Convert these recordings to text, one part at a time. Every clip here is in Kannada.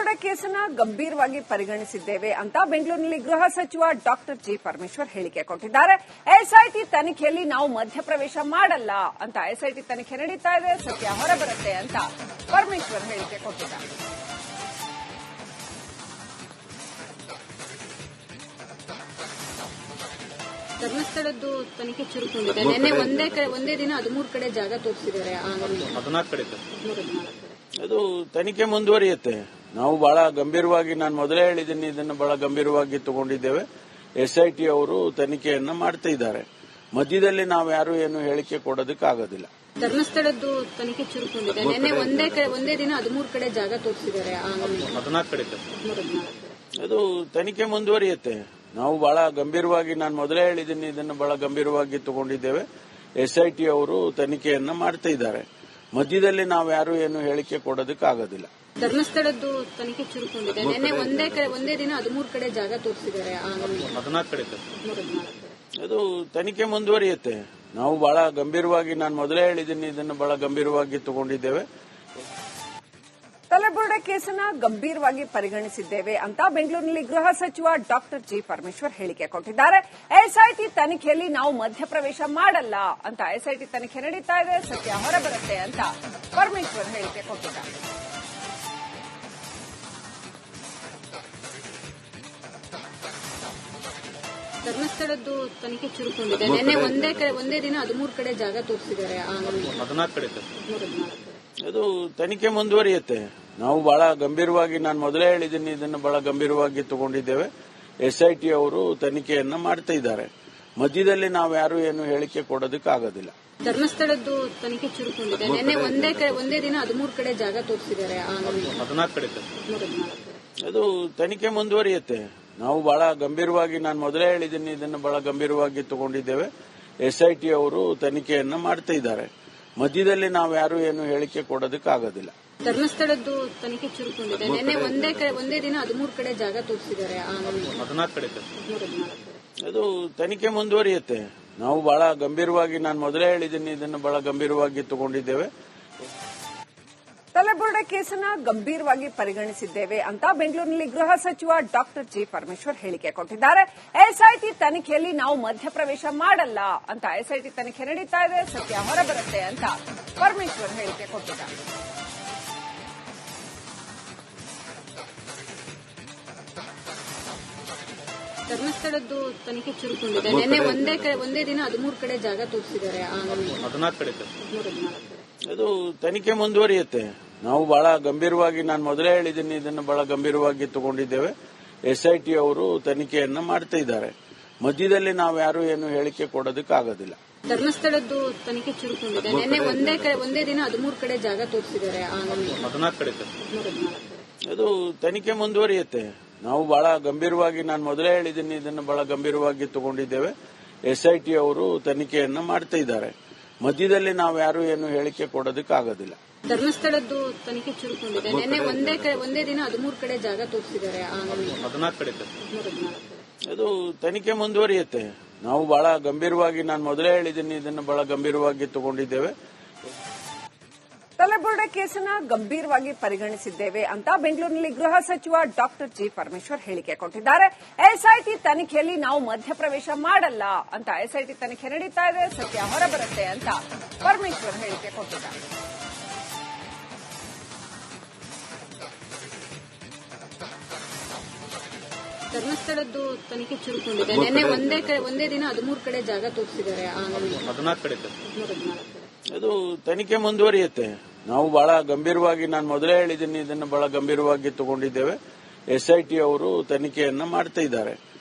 ತಲೆಬುರುಡ ಕೇಸನ್ನ ಗಂಭೀರವಾಗಿ ಪರಿಗಣಿಸಿದ್ದೇವೆ ಅಂತ ಬೆಂಗಳೂರಿನಲ್ಲಿ ಗೃಹ ಸಚಿವ ಡಾಕ್ಟರ್ ಜಿ ಪರಮೇಶ್ವರ್ ಹೇಳಿಕೆ ಕೊಟ್ಟಿದ್ದಾರೆ. ಎಸ್ಐಟಿ ತನಿಖೆಯಲ್ಲಿ ನಾವು ಮಧ್ಯಪ್ರವೇಶ ಮಾಡಲ್ಲ ಅಂತ ಎಸ್ಐಟಿ ತನಿಖೆ ನಡೀತಾ ಇದೆ, ಸತ್ಯ ಹೊರಬರುತ್ತೆ ಅಂತ ಪರಮೇಶ್ವರ್ ಹೇಳಿಕೆ ಕೊಟ್ಟಿದ್ದಾರೆ. ಧರ್ಮಸ್ಥಳದ್ದು ತನಿಖೆ ಚುರುಕೊಂಡಿದೆ. ನಿನ್ನೆ ಒಂದೇ ದಿನ 13 ಕಡೆ ಜಾಗ ತೋರಿಸಿದ್ದಾರೆ. 14 ಕಡೆ ಅದು ತನಿಖೆ ಮುಂದುವರಿಯುತ್ತೆ. ನಾವು ಬಹಳ ಗಂಭೀರವಾಗಿ, ನಾನು ಮೊದಲೇ ಹೇಳಿದ್ದೀನಿ, ಇದನ್ನು ಬಹಳ ಗಂಭೀರವಾಗಿ ತಗೊಂಡಿದ್ದೇವೆ. ಎಸ್ಐಟಿ ಅವರು ತನಿಖೆಯನ್ನ ಮಾಡ್ತಾ ಇದ್ದಾರೆ. ಮಧ್ಯದಲ್ಲಿ ನಾವು ಯಾರು ಏನು ಹೇಳಿಕೆ ಕೊಡೋದಕ್ಕಾಗೋದಿಲ್ಲ. ಧರ್ಮಸ್ಥಳದ್ದು ತನಿಖೆ ಚುರುಕೊಂಡಿದೆ. ನಿನ್ನೆ ಒಂದೇ ದಿನ 13 ಕಡೆ ಜಾಗ ತೋರಿಸಿದ್ದಾರೆ. 14 ಕಡೆ ಅದು ತನಿಖೆ ಮುಂದುವರಿಯುತ್ತೆ. ನಾವು ಬಹಳ ಗಂಭೀರವಾಗಿ, ನಾನು ಮೊದಲೇ ಹೇಳಿದ್ದೀನಿ, ಇದನ್ನು ಬಹಳ ಗಂಭೀರವಾಗಿ ತಗೊಂಡಿದ್ದೇವೆ. ಎಸ್ಐಟಿ ಅವರು ತನಿಖೆಯನ್ನ ಮಾಡ್ತಾ ಇದ್ದಾರೆ. ಮಧ್ಯದಲ್ಲಿ ನಾವು ಯಾರು ಏನು ಹೇಳಿಕೆ ಕೊಡೋದಕ್ಕಾಗೋದಿಲ್ಲ. ಧರ್ಮಸ್ಥಳದ್ದು ತನಿಖೆ ಚುರುಕೊಂಡಿದೆ. ನಿನ್ನೆ ಒಂದೇ ದಿನ 13 ಕಡೆ ಜಾಗ ತೋರಿಸಿದ್ದಾರೆ. 14 ಕಡೆ ಅದು ತನಿಖೆ ಮುಂದುವರಿಯುತ್ತೆ. ನಾವು ಬಹಳ ಗಂಭೀರವಾಗಿ, ನಾನು ಮೊದಲೇ ಹೇಳಿದ್ದೀನಿ, ಇದನ್ನು ಬಹಳ ಗಂಭೀರವಾಗಿ ತಗೊಂಡಿದ್ದೇವೆ. ತಲೆಬುರುಡ ಕೇಸನ್ನ ಗಂಭೀರವಾಗಿ ಪರಿಗಣಿಸಿದ್ದೇವೆ ಅಂತ ಬೆಂಗಳೂರಿನಲ್ಲಿ ಗೃಹ ಸಚಿವ ಡಾಕ್ಟರ್ ಜಿ ಪರಮೇಶ್ವರ್ ಹೇಳಿಕೆ ಕೊಟ್ಟಿದ್ದಾರೆ. ಎಸ್ಐಟಿ ತನಿಖೆಯಲ್ಲಿ ನಾವು ಮಧ್ಯಪ್ರವೇಶ ಮಾಡಲ್ಲ ಅಂತ ಎಸ್ಐಟಿ ತನಿಖೆ ನಡೀತಾ ಇದೆ, ಸತ್ಯ ಹೊರಬರುತ್ತೆ ಅಂತ ಪರಮೇಶ್ವರ್ ಹೇಳಿಕೆ ಕೊಟ್ಟಿದ್ದಾರೆ. ಧರ್ಮಸ್ಥಳದ್ದು ತನಿಖೆ ಚುರುಕೊಂಡಿದೆ. ನಿನ್ನೆ ಒಂದೇ ದಿನ 13 ಕಡೆ ಜಾಗ ತೋರಿಸಿದ್ದಾರೆ. 14 ಕಡೆ ಅದು ತನಿಖೆ ಮುಂದುವರಿಯುತ್ತೆ. ನಾವು ಬಹಳ ಗಂಭೀರವಾಗಿ, ನಾನು ಮೊದಲೇ ಹೇಳಿದ್ದೀನಿ, ಇದನ್ನು ಬಹಳ ಗಂಭೀರವಾಗಿ ತಗೊಂಡಿದ್ದೇವೆ. ಎಸ್ಐಟಿ ಅವರು ತನಿಖೆಯನ್ನ ಮಾಡ್ತಾ ಇದ್ದಾರೆ. ಮಧ್ಯದಲ್ಲಿ ನಾವು ಯಾರು ಏನು ಹೇಳಿಕೆ ಕೊಡೋದಕ್ಕಾಗೋದಿಲ್ಲ. ಧರ್ಮಸ್ಥಳದ್ದು ತನಿಖೆ ಚುರುಕೊಂಡಿದೆ. ನಿನ್ನೆ ಒಂದೇ ದಿನ 13 ಕಡೆ ಜಾಗ ತೋರಿಸಿದ್ದಾರೆ. 14 ಕಡೆ ಅದು ತನಿಖೆ ಮುಂದುವರಿಯುತ್ತೆ. ನಾವು ಬಹಳ ಗಂಭೀರವಾಗಿ, ನಾನು ಮೊದಲೇ ಹೇಳಿದ್ದೀನಿ, ಇದನ್ನು ಬಹಳ ಗಂಭೀರವಾಗಿ ತಗೊಂಡಿದ್ದೇವೆ. ಎಸ್ಐಟಿ ಅವರು ತನಿಖೆಯನ್ನ ಮಾಡ್ತಾ ಇದ್ದಾರೆ. ಮಧ್ಯದಲ್ಲಿ ನಾವು ಯಾರು ಏನು ಹೇಳಿಕೆ ಕೊಡೋದಕ್ಕಾಗೋದಿಲ್ಲ. ಧರ್ಮಸ್ಥಳದ್ದು ತನಿಖೆ ಚುರುಕೊಂಡಿದೆ. ನಿನ್ನೆ ಒಂದೇ ದಿನ 13 ಕಡೆ ಜಾಗ ತೋರಿಸಿದ್ದಾರೆ. 14 ಕಡೆ ಅದು ತನಿಖೆ ಮುಂದುವರಿಯುತ್ತೆ. ನಾವು ಬಹಳ ಗಂಭೀರವಾಗಿ, ನಾನು ಮೊದಲೇ ಹೇಳಿದ್ದೀನಿ, ಇದನ್ನು ಬಹಳ ಗಂಭೀರವಾಗಿ ತಗೊಂಡಿದ್ದೇವೆ. ತಲೆಬುರುಡ ಕೇಸನ್ನ ಗಂಭೀರವಾಗಿ ಪರಿಗಣಿಸಿದ್ದೇವೆ ಅಂತ ಬೆಂಗಳೂರಿನಲ್ಲಿ ಗೃಹ ಸಚಿವ ಡಾಕ್ಟರ್ ಜಿ ಪರಮೇಶ್ವರ್ ಹೇಳಿಕೆ ಕೊಟ್ಟಿದ್ದಾರೆ. ಎಸ್ಐಟಿ ತನಿಖೆಯಲ್ಲಿ ನಾವು ಮಧ್ಯಪ್ರವೇಶ ಮಾಡಲ್ಲ ಅಂತ ಎಸ್ಐಟಿ ತನಿಖೆ ನಡೀತಾ ಇದೆ, ಸತ್ಯ ಹೊರಬರುತ್ತೆ ಅಂತ ಪರಮೇಶ್ವರ್ ಹೇಳಿಕೆ ಕೊಟ್ಟಿದ್ದಾರೆ. ಧರ್ಮಸ್ಥಳದ್ದು ತನಿಖೆ ಚುರುಕೊಂಡಿದೆ. ನಿನ್ನೆ ಒಂದೇ ದಿನ 13 ಕಡೆ ಜಾಗ ತೋರಿಸಿದ್ದಾರೆ. 14 ಕಡೆ ಅದು ತನಿಖೆ ಮುಂದುವರಿಯುತ್ತೆ. ನಾವು ಬಹಳ ಗಂಭೀರವಾಗಿ, ನಾನು ಮೊದಲೇ ಹೇಳಿದ್ದೀನಿ, ಇದನ್ನು ಬಹಳ ಗಂಭೀರವಾಗಿ ತಗೊಂಡಿದ್ದೇವೆ. ಎಸ್ಐಟಿ ಅವರು ತನಿಖೆಯನ್ನ ಮಾಡ್ತಾ ಇದ್ದಾರೆ. ಮಧ್ಯದಲ್ಲಿ ನಾವು ಯಾರು ಏನು ಹೇಳಿಕೆ ಕೊಡೋದಕ್ಕಾಗೋದಿಲ್ಲ. ಧರ್ಮಸ್ಥಳದ್ದು ತನಿಖೆ ಚುರುಕೊಂಡಿದೆ. ನಿನ್ನೆ ಒಂದೇ ದಿನ 13 ಕಡೆ ಜಾಗ ತೋರಿಸಿದ್ದಾರೆ. 14 ಕಡೆ ಅದು ತನಿಖೆ ಮುಂದುವರಿಯುತ್ತೆ. ನಾವು ಬಹಳ ಗಂಭೀರವಾಗಿ, ನಾನು ಮೊದಲೇ ಹೇಳಿದ್ದೀನಿ, ಇದನ್ನು ಬಹಳ ಗಂಭೀರವಾಗಿ ತಗೊಂಡಿದ್ದೇವೆ. ಎಸ್ಐಟಿ ಅವರು ತನಿಖೆಯನ್ನ ಮಾಡ್ತಾ ಇದ್ದಾರೆ. ಮಧ್ಯದಲ್ಲಿ ನಾವು ಯಾರು ಏನು ಹೇಳಿಕೆ ಕೊಡೋದಕ್ಕಾಗೋದಿಲ್ಲ. ಧರ್ಮಸ್ಥಳದ್ದು ತನಿಖೆ ಚುರುಕೊಂಡಿದೆ. ನಿನ್ನೆ ಒಂದೇ ದಿನ 13 ಕಡೆ ಜಾಗ ತೋರಿಸಿದ್ದಾರೆ. 14 ಕಡೆ ಅದು ತನಿಖೆ ಮುಂದುವರಿಯುತ್ತೆ. ನಾವು ಬಹಳ ಗಂಭೀರವಾಗಿ, ನಾನು ಮೊದಲೇ ಹೇಳಿದ್ದೀನಿ, ಇದನ್ನು ಬಹಳ ಗಂಭೀರವಾಗಿ ತಗೊಂಡಿದ್ದೇವೆ. ತಲೆಬುರುಡ ಕೇಸನ್ನ ಗಂಭೀರವಾಗಿ ಪರಿಗಣಿಸಿದ್ದೇವೆ ಅಂತ ಬೆಂಗಳೂರಿನಲ್ಲಿ ಗೃಹ ಸಚಿವ ಡಾಕ್ಟರ್ ಜಿ ಪರಮೇಶ್ವರ್ ಹೇಳಿಕೆ ಕೊಟ್ಟಿದ್ದಾರೆ. ಎಸ್ಐಟಿ ತನಿಖೆಯಲ್ಲಿ ನಾವು ಮಧ್ಯಪ್ರವೇಶ ಮಾಡಲ್ಲ ಅಂತ ಎಸ್ಐಟಿ ತನಿಖೆ ನಡೀತಾ ಇದೆ, ಸತ್ಯ ಹೊರಬರುತ್ತೆ ಅಂತ ಪರಮೇಶ್ವರ್ ಹೇಳಿಕೆ ಕೊಟ್ಟಿದ್ದಾರೆ. ಧರ್ಮಸ್ಥಳದ್ದು ತನಿಖೆ ಚುರುಕೊಂಡಿದೆ. ನಿನ್ನೆ ಒಂದೇ ದಿನ 13 ಕಡೆ ಜಾಗ ತೋರಿಸಿದ್ದಾರೆ. 14 ಕಡೆ ಅದು ತನಿಖೆ ಮುಂದುವರಿಯುತ್ತೆ. ನಾವು ಬಹಳ ಗಂಭೀರವಾಗಿ, ನಾನು ಮೊದಲೇ ಹೇಳಿದ್ದೀನಿ, ಇದನ್ನು ಬಹಳ ಗಂಭೀರವಾಗಿ ತಗೊಂಡಿದ್ದೇವೆ. ಎಸ್ಐಟಿ ಅವರು ತನಿಖೆಯನ್ನ ಮಾಡ್ತಾ ಇದ್ದಾರೆ.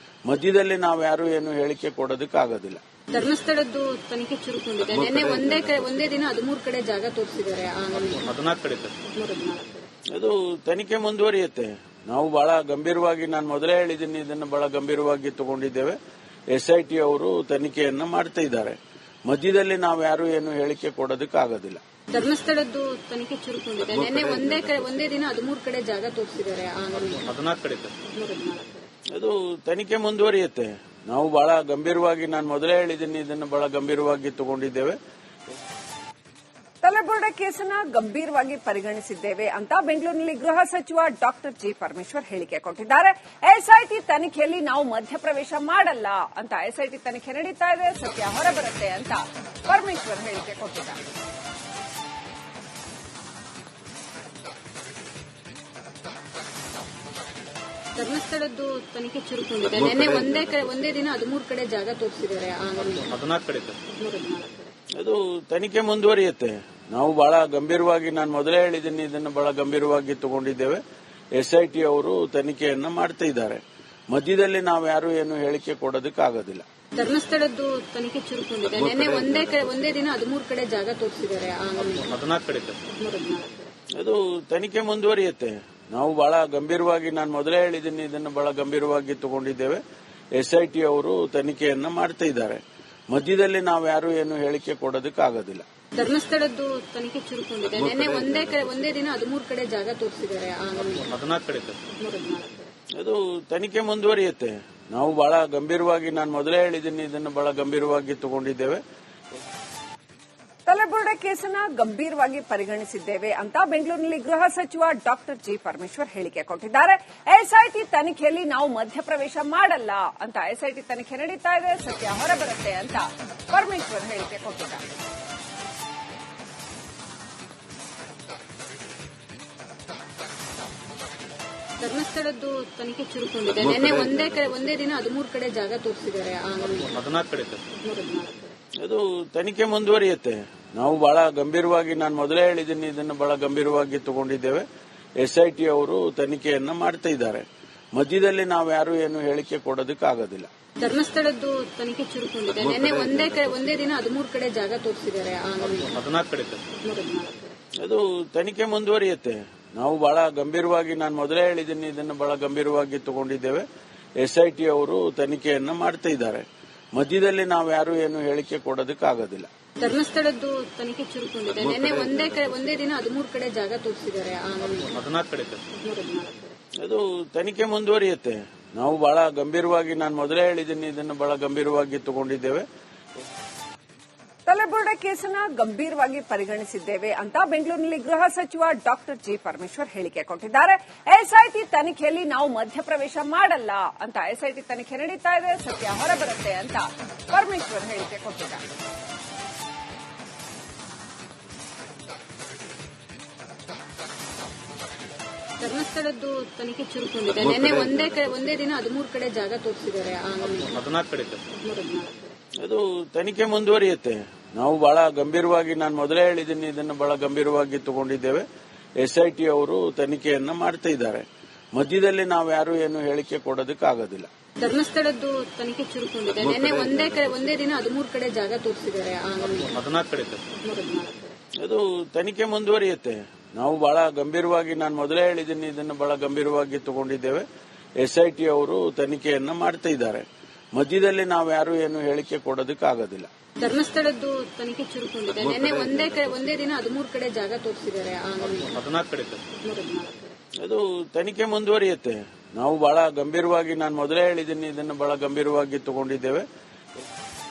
ಮಧ್ಯದಲ್ಲಿ ನಾವು ಯಾರು ಏನು ಹೇಳಿಕೆ ಕೊಡೋದಕ್ಕಾಗೋದಿಲ್ಲ. ಧರ್ಮಸ್ಥಳದ್ದು ತನಿಖೆ ಚುರುಕೊಂಡಿದೆ. ನಿನ್ನೆ ಒಂದೇ ದಿನ 13 ಕಡೆ ಜಾಗ ತೋರಿಸಿದ್ದಾರೆ. 14 ಕಡೆ ಅದು ತನಿಖೆ ಮುಂದುವರಿಯುತ್ತೆ. ನಾವು ಬಹಳ ಗಂಭೀರವಾಗಿ, ನಾನು ಮೊದಲೇ ಹೇಳಿದ್ದೀನಿ, ಇದನ್ನು ಬಹಳ ಗಂಭೀರವಾಗಿ ತಗೊಂಡಿದ್ದೇವೆ. ಎಸ್ಐಟಿ ಅವರು ತನಿಖೆಯನ್ನ ಮಾಡ್ತಾ ಇದ್ದಾರೆ. ಮಧ್ಯದಲ್ಲಿ ನಾವು ಯಾರು ಏನು ಹೇಳಿಕೆ ಕೊಡೋದಕ್ಕಾಗೋದಿಲ್ಲ. ಧರ್ಮಸ್ಥಳದ್ದು ತನಿಖೆ ಚುರುಕೊಂಡಿದೆ. ನಿನ್ನೆ ಒಂದೇ ದಿನ 13 ಕಡೆ ಜಾಗ ತೋರಿಸಿದ್ದಾರೆ. 14 ಕಡೆ ಅದು ತನಿಖೆ ಮುಂದುವರಿಯುತ್ತೆ. ನಾವು ಬಹಳ ಗಂಭೀರವಾಗಿ, ನಾನು ಮೊದಲೇ ಹೇಳಿದ್ದೀನಿ, ಇದನ್ನು ಬಹಳ ಗಂಭೀರವಾಗಿ ತಗೊಂಡಿದ್ದೇವೆ. ತಲೆಬುರುಡೆ ಕೇಸನ್ನ ಗಂಭೀರವಾಗಿ ಪರಿಗಣಿಸಿದ್ದೇವೆ ಅಂತ ಬೆಂಗಳೂರಿನಲ್ಲಿ ಗೃಹ ಸಚಿವ ಡಾಕ್ಟರ್ ಜಿ ಪರಮೇಶ್ವರ್ ಹೇಳಿಕೆ ಕೊಟ್ಟಿದ್ದಾರೆ. ಎಸ್ಐಟಿ ತನಿಖೆಯಲ್ಲಿ ನಾವು ಮಧ್ಯಪ್ರವೇಶ ಮಾಡಲ್ಲ ಅಂತ ಎಸ್ಐಟಿ ತನಿಖೆ ನಡೀತಾ ಇದೆ, ಸತ್ಯ ಹೊರಬರುತ್ತೆ ಅಂತ ಪರಮೇಶ್ವರ್ ಹೇಳಿಕೆ ಕೊಟ್ಟಿದ್ದಾರೆ. ಧರ್ಮಸ್ಥಳದ್ದು ತನಿಖೆ ಚುರುಕೊಂಡಿದೆ. ನಿನ್ನೆ ಒಂದೇ ದಿನ 13 ಕಡೆ ಜಾಗ ತೋರಿಸಿದ್ದಾರೆ. 14 ಕಡೆ ಅದು ತನಿಖೆ ಮುಂದುವರಿಯುತ್ತೆ. ನಾವು ಬಹಳ ಗಂಭೀರವಾಗಿ, ನಾನು ಮೊದಲೇ ಹೇಳಿದ್ದೀನಿ, ಇದನ್ನು ಬಹಳ ಗಂಭೀರವಾಗಿ ತಗೊಂಡಿದ್ದೇವೆ. ಎಸ್ಐಟಿ ಅವರು ತನಿಖೆಯನ್ನ ಮಾಡ್ತಾ ಇದ್ದಾರೆ. ಮಧ್ಯದಲ್ಲಿ ನಾವು ಯಾರು ಏನು ಹೇಳಿಕೆ ಕೊಡೋದಕ್ಕಾಗೋದಿಲ್ಲ. ಧರ್ಮಸ್ಥಳದ್ದು ತನಿಖೆ ಚುರುಕೊಂಡಿದೆ. ನಿನ್ನೆ ಒಂದೇ ದಿನ 13 ಕಡೆ ಜಾಗ ತೋರಿಸಿದ್ದಾರೆ. 14 ಕಡೆ ಅದು ತನಿಖೆ ಮುಂದುವರಿಯುತ್ತೆ. ನಾವು ಬಹಳ ಗಂಭೀರವಾಗಿ, ನಾನು ಮೊದಲೇ ಹೇಳಿದ್ದೀನಿ, ಇದನ್ನು ಬಹಳ ಗಂಭೀರವಾಗಿ ತಗೊಂಡಿದ್ದೇವೆ. ಎಸ್ಐಟಿ ಅವರು ತನಿಖೆಯನ್ನ ಮಾಡ್ತಾ ಇದ್ದಾರೆ. ಮಧ್ಯದಲ್ಲಿ ನಾವು ಯಾರು ಏನು ಹೇಳಿಕೆ ಕೊಡೋದಕ್ಕಾಗೋದಿಲ್ಲ. ಧರ್ಮಸ್ಥಳದ್ದು ತನಿಖೆ ಚುರುಕೊಂಡಿದೆ. ನಿನ್ನೆ ಒಂದೇ ದಿನ 13 ಕಡೆ ಜಾಗ ತೋರಿಸಿದ್ದಾರೆ. 14 ಕಡೆ ಅದು ತನಿಖೆ ಮುಂದುವರಿಯುತ್ತೆ. ನಾವು ಬಹಳ ಗಂಭೀರವಾಗಿ, ನಾನು ಮೊದಲೇ ಹೇಳಿದ್ದೀನಿ, ಇದನ್ನು ಬಹಳ ಗಂಭೀರವಾಗಿ ತಗೊಂಡಿದ್ದೇವೆ. ತಲೆಬುರುಡೆ ಕೇಸನ್ನ ಗಂಭೀರವಾಗಿ ಪರಿಗಣಿಸಿದ್ದೇವೆ ಅಂತ ಬೆಂಗಳೂರಿನಲ್ಲಿ ಗೃಹ ಸಚಿವ ಡಾಕ್ಟರ್ ಜಿ ಪರಮೇಶ್ವರ್ ಹೇಳಿಕೆ ಕೊಟ್ಟಿದ್ದಾರೆ. ಎಸ್ಐಟಿ ತನಿಖೆಯಲ್ಲಿ ನಾವು ಮಧ್ಯಪ್ರವೇಶ ಮಾಡಲ್ಲ ಅಂತ ಎಸ್ಐಟಿ ತನಿಖೆ ನಡೀತಾ ಇದೆ, ಸತ್ಯ ಹೊರಬರುತ್ತೆ ಅಂತ ಪರಮೇಶ್ವರ್ ಹೇಳಿಕೆ ಕೊಟ್ಟಿದ್ದಾರೆ. ಧರ್ಮಸ್ಥಳದ್ದು ತನಿಖೆ ಚುರುಕೊಂಡಿದೆ. ನಿನ್ನೆ ಒಂದೇ ದಿನ 13 ಕಡೆ ಜಾಗ ತೋರಿಸಿದ್ದಾರೆ. 14 ಕಡೆ ಅದು ತನಿಖೆ ಮುಂದುವರಿಯುತ್ತೆ. ನಾವು ಬಹಳ ಗಂಭೀರವಾಗಿ, ನಾನು ಮೊದಲೇ ಹೇಳಿದ್ದೀನಿ, ಇದನ್ನು ಬಹಳ ಗಂಭೀರವಾಗಿ ತಗೊಂಡಿದ್ದೇವೆ. ಎಸ್ಐಟಿ ಅವರು ತನಿಖೆಯನ್ನ ಮಾಡ್ತಾ ಇದ್ದಾರೆ. ಮಧ್ಯದಲ್ಲಿ ನಾವು ಯಾರು ಏನು ಹೇಳಿಕೆ ಕೊಡೋದಕ್ಕಾಗೋದಿಲ್ಲ. ಧರ್ಮಸ್ಥಳದ್ದು ತನಿಖೆ ಚುರುಕೊಂಡಿದೆ. ನಿನ್ನೆ ಒಂದೇ ದಿನ 13 ಕಡೆ ಜಾಗ ತೋರಿಸಿದ್ದಾರೆ. 14 ಕಡೆ ಅದು ತನಿಖೆ ಮುಂದುವರಿಯುತ್ತೆ. ನಾವು ಬಹಳ ಗಂಭೀರವಾಗಿ, ನಾನು ಮೊದಲೇ ಹೇಳಿದ್ದೀನಿ, ಇದನ್ನು ಬಹಳ ಗಂಭೀರವಾಗಿ ತಗೊಂಡಿದ್ದೇವೆ. ಎಸ್ಐಟಿ ಅವರು ತನಿಖೆಯನ್ನ ಮಾಡ್ತಾ ಇದ್ದಾರೆ. ಮಧ್ಯದಲ್ಲಿ ನಾವು ಯಾರು ಏನು ಹೇಳಿಕೆ ಕೊಡೋದಕ್ಕಾಗೋದಿಲ್ಲ. ಧರ್ಮಸ್ಥಳದ್ದು ತನಿಖೆ ಚುರುಕೊಂಡಿದೆ. ನಿನ್ನೆ ಒಂದೇ ದಿನ 13 ಕಡೆ ಜಾಗ ತೋರಿಸಿದ್ದಾರೆ. 14 ಕಡೆ ಅದು ತನಿಖೆ ಮುಂದುವರಿಯುತ್ತೆ. ನಾವು ಬಹಳ ಗಂಭೀರವಾಗಿ, ನಾನು ಮೊದಲೇ ಹೇಳಿದ್ದೀನಿ, ಇದನ್ನು ಬಹಳ ಗಂಭೀರವಾಗಿ ತಗೊಂಡಿದ್ದೇವೆ. ತಲೆಬುರುಡೆ ಕೇಸನ್ನ ಗಂಭೀರವಾಗಿ ಪರಿಗಣಿಸಿದ್ದೇವೆ ಅಂತ ಬೆಂಗಳೂರಿನಲ್ಲಿ ಗೃಹ ಸಚಿವ ಡಾಕ್ಟರ್ ಜಿ ಪರಮೇಶ್ವರ್ ಹೇಳಿಕೆ ಕೊಟ್ಟಿದ್ದಾರೆ. ಎಸ್ಐಟಿ ತನಿಖೆಯಲ್ಲಿ ನಾವು ಮಧ್ಯಪ್ರವೇಶ ಮಾಡಲ್ಲ ಅಂತ ಎಸ್ಐಟಿ ತನಿಖೆ ನಡೀತಾ ಇದೆ, ಸತ್ಯ ಹೊರಬರುತ್ತೆ ಅಂತ ಪರಮೇಶ್ವರ್ ಹೇಳಿಕೆ ಕೊಟ್ಟಿದ್ದಾರೆ. ಧರ್ಮಸ್ಥಳದ್ದು ತನಿಖೆ ಚುರುಕೊಂಡಿದೆ. ನಿನ್ನೆ ಒಂದೇ ದಿನ 13 ಕಡೆ ಜಾಗ ತೋರಿಸಿದ್ದಾರೆ. 14 ಕಡೆ ಅದು ತನಿಖೆ ಮುಂದುವರಿಯುತ್ತೆ. ನಾವು ಬಹಳ ಗಂಭೀರವಾಗಿ, ನಾನು ಮೊದಲೇ ಹೇಳಿದ್ದೀನಿ, ಇದನ್ನು ಬಹಳ ಗಂಭೀರವಾಗಿ ತಗೊಂಡಿದ್ದೇವೆ. ಎಸ್ಐಟಿ ಅವರು ತನಿಖೆಯನ್ನ ಮಾಡ್ತಾ ಇದ್ದಾರೆ. ಮಧ್ಯದಲ್ಲಿ ನಾವು ಯಾರು ಏನು ಹೇಳಿಕೆ ಕೊಡೋದಕ್ಕಾಗೋದಿಲ್ಲ. ಧರ್ಮಸ್ಥಳದ್ದು ತನಿಖೆ ಚುರುಕೊಂಡಿದೆ. ನಿನ್ನೆ ಒಂದೇ ದಿನ 13 ಕಡೆ ಜಾಗ ತೋರಿಸಿದ್ದಾರೆ. 14 ಕಡೆ ಅದು ತನಿಖೆ ಮುಂದುವರಿಯುತ್ತೆ. ನಾವು ಬಹಳ ಗಂಭೀರವಾಗಿ, ನಾನು ಮೊದಲೇ ಹೇಳಿದ್ದೀನಿ, ಇದನ್ನು ಬಹಳ ಗಂಭೀರವಾಗಿ ತಗೊಂಡಿದ್ದೇವೆ. ಎಸ್ಐಟಿ ಅವರು ತನಿಖೆಯನ್ನ ಮಾಡ್ತಾ ಇದ್ದಾರೆ. ಮಧ್ಯದಲ್ಲಿ ನಾವು ಯಾರು ಏನು ಹೇಳಿಕೆ ಕೊಡೋದಕ್ಕಾಗೋದಿಲ್ಲ. ಧರ್ಮಸ್ಥಳದ್ದು ತನಿಖೆ ಚುರುಕೊಂಡಿದೆ. ನಿನ್ನೆ ಒಂದೇ ದಿನ 13 ಕಡೆ ಜಾಗ ತೋರಿಸಿದ್ದಾರೆ. 14 ಕಡೆ ಅದು ತನಿಖೆ ಮುಂದುವರಿಯುತ್ತೆ. ನಾವು ಬಹಳ ಗಂಭೀರವಾಗಿ, ನಾನು ಮೊದಲೇ ಹೇಳಿದ್ದೀನಿ, ಇದನ್ನು ಬಹಳ ಗಂಭೀರವಾಗಿ ತಗೊಂಡಿದ್ದೇವೆ.